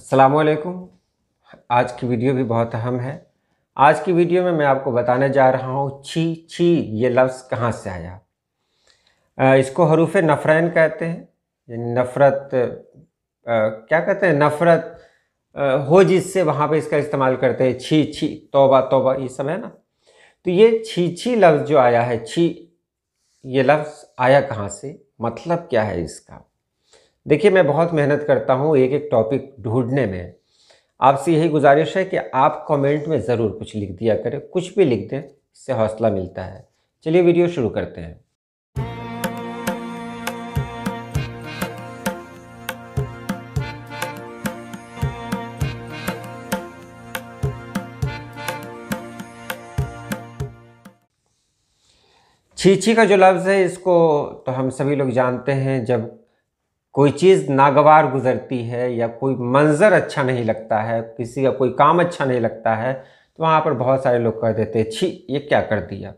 अस्सलामुअलैकुम। आज की वीडियो भी बहुत अहम है। आज की वीडियो में मैं आपको बताने जा रहा हूँ छी छी ये लफ्ज़ कहाँ से आया। इसको हरूफ नफ़रैन कहते हैं, यानी नफ़रत क्या कहते हैं, नफ़रत हो जिससे वहाँ पे इसका इस्तेमाल करते हैं। छी छी, तौबा तौबा, ये सब है ना। तो ये छी छी लफ्ज़ जो आया है, छी ये लफ्ज़ आया कहाँ से, मतलब क्या है इसका। देखिए, मैं बहुत मेहनत करता हूँ एक एक टॉपिक ढूंढने में। आपसे यही गुजारिश है कि आप कमेंट में ज़रूर कुछ लिख दिया करें, कुछ भी लिख दें, इससे हौसला मिलता है। चलिए वीडियो शुरू करते हैं। छी छी का जो लफ्ज़ है, इसको तो हम सभी लोग जानते हैं। जब कोई चीज़ नागवार गुजरती है या कोई मंज़र अच्छा नहीं लगता है, किसी का कोई काम अच्छा नहीं लगता है, तो वहाँ पर बहुत सारे लोग कह देते हैं छी ये क्या कर दिया।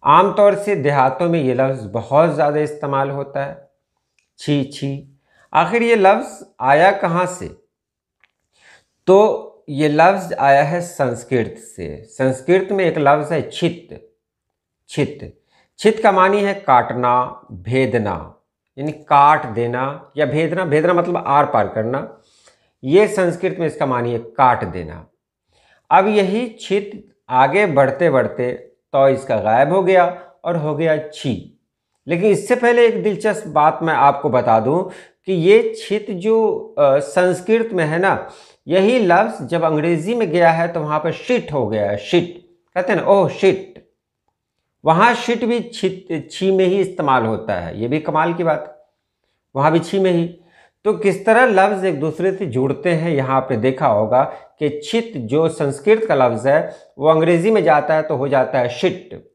आमतौर से देहातों में ये लफ्ज़ बहुत ज़्यादा इस्तेमाल होता है, छी छी। आखिर ये लफ्ज़ आया कहाँ से? तो ये लफ्ज़ आया है संस्कृत से। संस्कृत में एक लफ्ज़ है छित। छित छित का मानी है काटना, भेदना, यानी काट देना या भेदना। भेदना मतलब आर पार करना। ये संस्कृत में इसका मानी है काट देना। अब यही छित आगे बढ़ते बढ़ते तो इसका गायब हो गया और हो गया छी। लेकिन इससे पहले एक दिलचस्प बात मैं आपको बता दूं कि ये छित जो संस्कृत में है ना, यही लफ्ज़ जब अंग्रेजी में गया है तो वहाँ पर शिट हो गया है। शिट कहते हैं ना, ओह शिट। वहाँ शिट भी छी में ही इस्तेमाल होता है। ये भी कमाल की बात है, वहाँ भी छी में ही। तो किस तरह लफ्ज़ एक दूसरे से जुड़ते हैं, यहाँ आपने देखा होगा कि छित जो संस्कृत का लफ्ज़ है वो अंग्रेजी में जाता है तो हो जाता है शिट।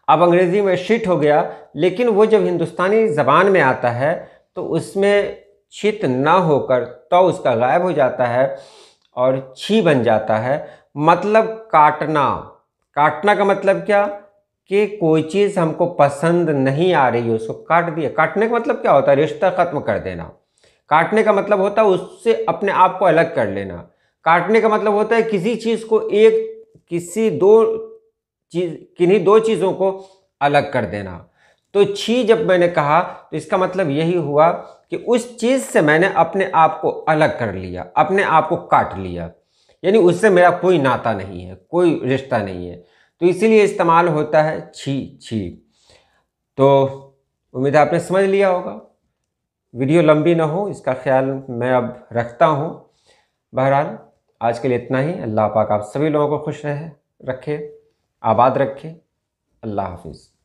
अब अंग्रेजी में शिट हो गया, लेकिन वो जब हिंदुस्तानी ज़बान में आता है तो उसमें छित ना होकर तो उसका गायब हो जाता है और छी बन जाता है। मतलब काटना। काटना का मतलब क्या कि कोई चीज़ हमको पसंद नहीं आ रही है, उसको काट दिया। काटने का मतलब क्या होता है? रिश्ता ख़त्म कर देना। काटने का मतलब होता है उससे अपने आप को अलग कर लेना। काटने का मतलब होता है किसी चीज़ को किन्हीं दो चीज़ों को अलग कर देना। तो छी जब मैंने कहा तो इसका मतलब यही हुआ कि उस चीज़ से मैंने अपने आप को अलग कर लिया, अपने आप को काट लिया, यानी उससे मेरा कोई नाता नहीं है, कोई रिश्ता नहीं है। तो इसीलिए इस्तेमाल होता है छी छी। तो उम्मीद है आपने समझ लिया होगा। वीडियो लंबी ना हो इसका ख्याल मैं अब रखता हूँ। बहरहाल आज के लिए इतना ही। अल्लाह पाक आप सभी लोगों को खुश रखे, आबाद रखे। अल्लाह हाफिज़।